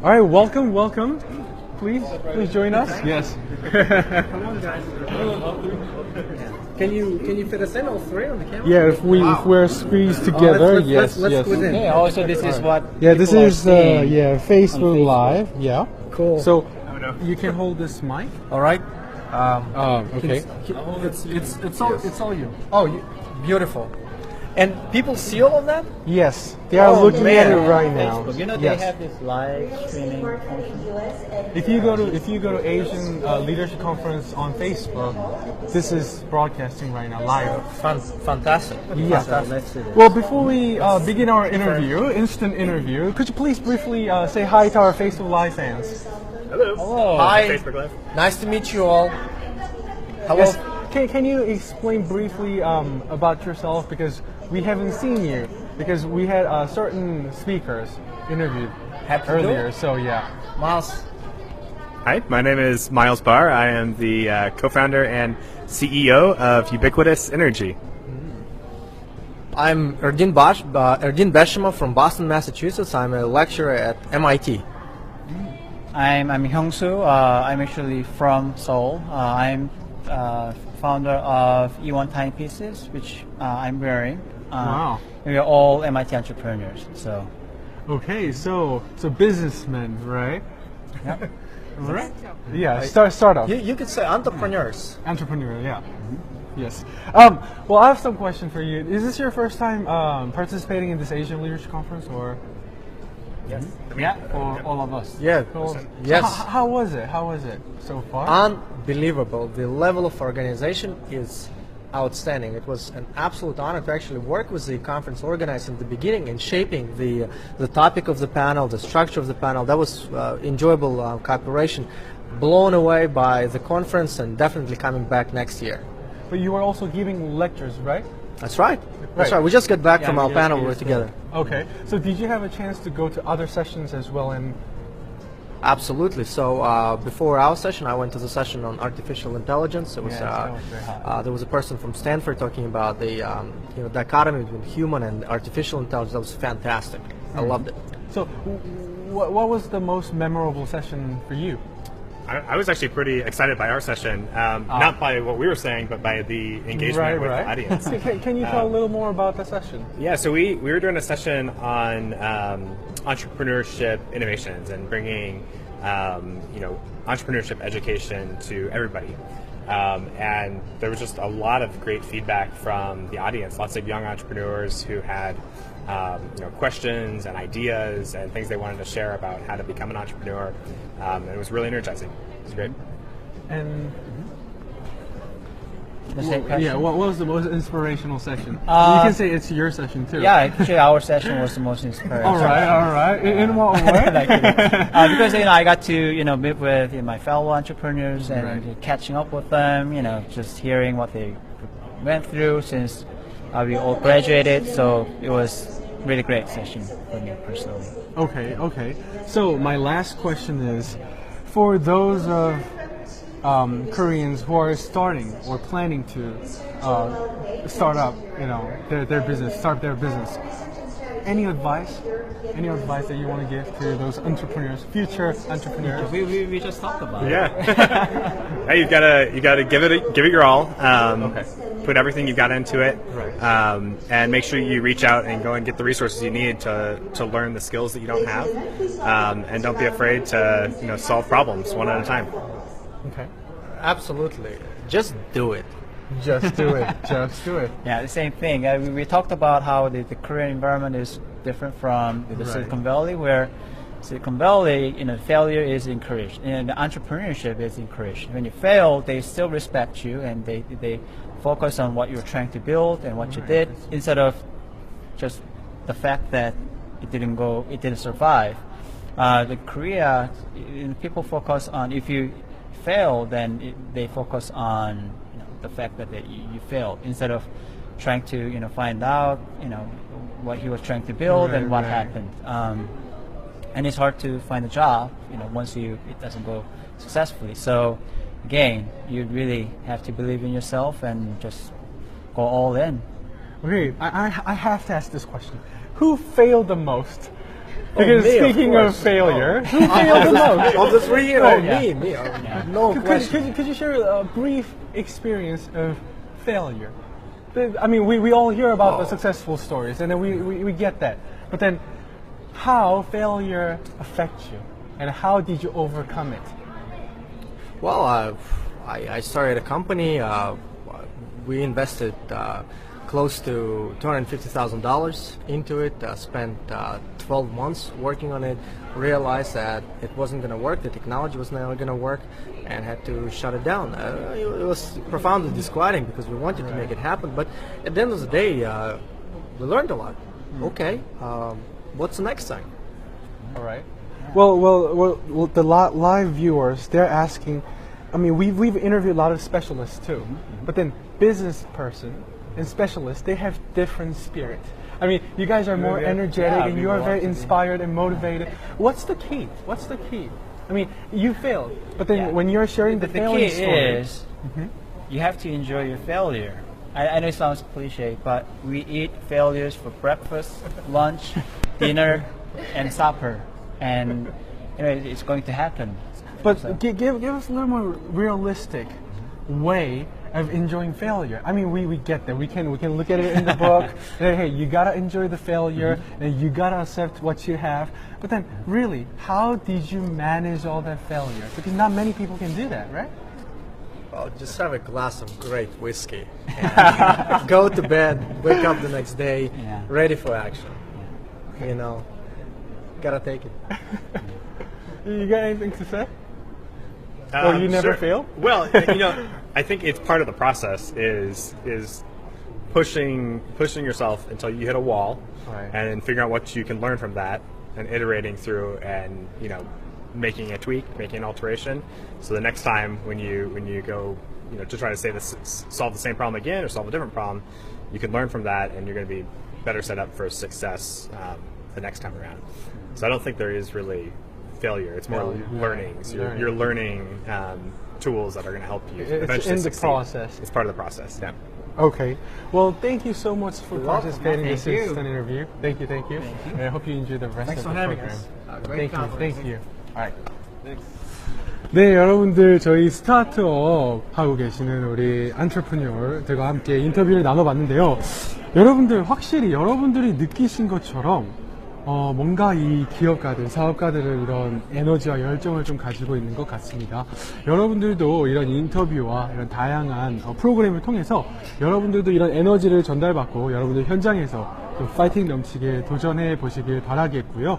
All right, welcome. Please join us. Yes. Come on, guys. Can you fit us in all three on the camera? Yeah, if we're squeezed together, let's yes. squeeze in. Okay, also this is what Yeah, this people are is seeing Facebook on Live. Yeah. Cool. So you can hold this mic. All right. Okay. It's all you. Oh, beautiful. And people see all of that? Yes, they are Oh, looking at it man. right now. Facebook. You know Yes. they have this live streaming function. If you go to Asian Leadership Conference on Facebook, this is broadcasting right now live. Fantastic. Yes. Let's see. Well, before we begin our instant interview, could you please briefly say hi to our Facebook Live fans? Hello. Hi. Facebook Live. Nice to meet you all. Hello. Yes. Can you explain briefly about yourself, because we haven't seen you, because we had certain speakers interviewed earlier. So yeah. Miles. Hi, my name is Miles Barr. I am the co-founder and CEO of Ubiquitous Energy. I'm Erdin Beshimov from Boston, Massachusetts. I'm a lecturer at MIT. I'm Hyungsoo. I'm actually from Seoul. I'm founder of E1 Timepieces, which I'm wearing. Wow. We are all MIT entrepreneurs. So Okay, so businessmen, right? Yep. Right. Yeah. Startup. You could say entrepreneurs. Entrepreneur, yeah. Yes. Well, I have some question for you. Is this your first time participating in this Asian Leadership Conference, or? Yes. Yeah, for all of us. Yeah. So, Yes. How was it? How was it so far? Unbelievable. The level of organization is outstanding. It was an absolute honor to actually work with the conference organizer in the beginning and shaping the topic of the panel, the structure of the panel. That was enjoyable cooperation. Blown away by the conference and definitely coming back next year. But you were also giving lectures, right? That's right. That's Right. right. We just got back from we our just- panel. we We were just together. Okay. So did you have a chance to go to other sessions as well? And Absolutely. So before our session, I went to the session on artificial intelligence. It was, Yes, that was very hot. there was a person from Stanford talking about the dichotomy between human and artificial intelligence. That was fantastic. I loved it. so, what was the most memorable session for you? I was actually pretty excited by our session, not by what we were saying, but by the engagement with the audience. Can you tell a little more about the session? Yeah, so we were doing a session on entrepreneurship innovations and bringing entrepreneurship education to everybody. And there was just a lot of great feedback from the audience. Lots of young entrepreneurs who had questions and ideas and things they wanted to share about how to become an entrepreneur. And it was really energizing. It was great. And the same question. yeah, what was the most inspirational session? You Uh, can say it's your session too. Yeah, actually our session was the most inspiring. All right. In what way? Because I got to meet with my fellow entrepreneurs and Right. catching up with them. Just hearing what they went through since we all graduated. So it was really great session for me personally. Okay. So my last question is, for those of Koreans who are starting or planning to start up, their business, start their business. Any advice that you want to give to those entrepreneurs, future entrepreneurs? We just talked about it. Yeah. You gotta give it your all. Okay. Put everything you got into it. Right. And make sure you reach out and go and get the resources you need to learn the skills that you don't have. And don't be afraid to solve problems one at a time. Okay. Absolutely. Just do it. Just do it. Just do it. Yeah, the same thing. We talked about how the Korean environment is different from the Right. Silicon Valley, where Silicon Valley, failure is encouraged, and entrepreneurship is encouraged. When you fail, they still respect you, and they focus on what you're trying to build and what you did, instead of just the fact that it didn't survive. The Korea, people focus on, if you fail, then they focus on the fact that you failed, instead of trying to find out what he was trying to build and what happened. And it's hard to find a job once it doesn't go successfully. So again, you really have to believe in yourself and just go all in. Okay, I have to ask this question. Who failed the most Because me, of speaking of course. failure, who failed the most? Of the three, Yeah. me. No question. Could you share a brief experience of failure? I mean, we all hear about the successful stories, and then we get that. But then, how failure affects you, and how did you overcome it? Well, I started a company. We invested close to $250,000 into it. Spent 12 months working on it. Realized that it wasn't going to work. The technology was not going to work, and had to shut it down. It was profoundly disquieting because we wanted to make it happen. But at the end of the day, we learned a lot. Okay, what's the next thing? All right. Well, the live viewers, they're asking. I mean, we've interviewed a lot of specialists too, but then business person and specialists, they have different spirit. I mean, you guys are more energetic and you are very inspired and motivated. What's the key? What's the key? I mean, you failed, but then when you're sharing the failing key story, is you have to enjoy your failure. I know it sounds cliche, but we eat failures for breakfast, lunch, dinner, and supper, and you know it's going to happen. but give us a little more realistic way of enjoying failure. I mean, we get that. We can look at it in the book. Hey, you gotta enjoy the failure, and you gotta accept what you have. But then, really, how did you manage all that failure? Because not many people can do that, right? Well, just have a glass of great whiskey. And go to bed, wake up the next day, ready for action. You know, gotta take it. You got anything to say? Or you never Sure. fail? Well, I think it's part of the process is pushing yourself until you hit a wall, Right. and then figuring out what you can learn from that, and iterating through, and making a tweak, making an alteration. So the next time when you go, to try to solve the same problem again or solve a different problem, you can learn from that, and you're going to be better set up for success the next time around. So I don't think there is really failure. It's more learnings. You're learning tools that are going to help you It's eventually in the succeed. process. It's part of the process. Yeah. Okay. Well, thank you so much for participating in this Thank you. instant interview. Thank you. And I hope you enjoy the rest Thanks of for the having program. us. Great conference. Thank you. All right. 네, 여러분들 저희 스타트업 하고 계시는 우리 안트레프니어들과 함께 인터뷰를 나눠봤는데요. 여러분들 확실히 여러분들이 느끼신 것처럼 뭔가 이 기업가들, 사업가들은 이런 에너지와 열정을 좀 가지고 있는 것 같습니다. 여러분들도 이런 인터뷰와 이런 다양한 프로그램을 통해서 여러분들도 이런 에너지를 전달받고 여러분들 현장에서 좀 파이팅 넘치게 도전해 보시길 바라겠고요.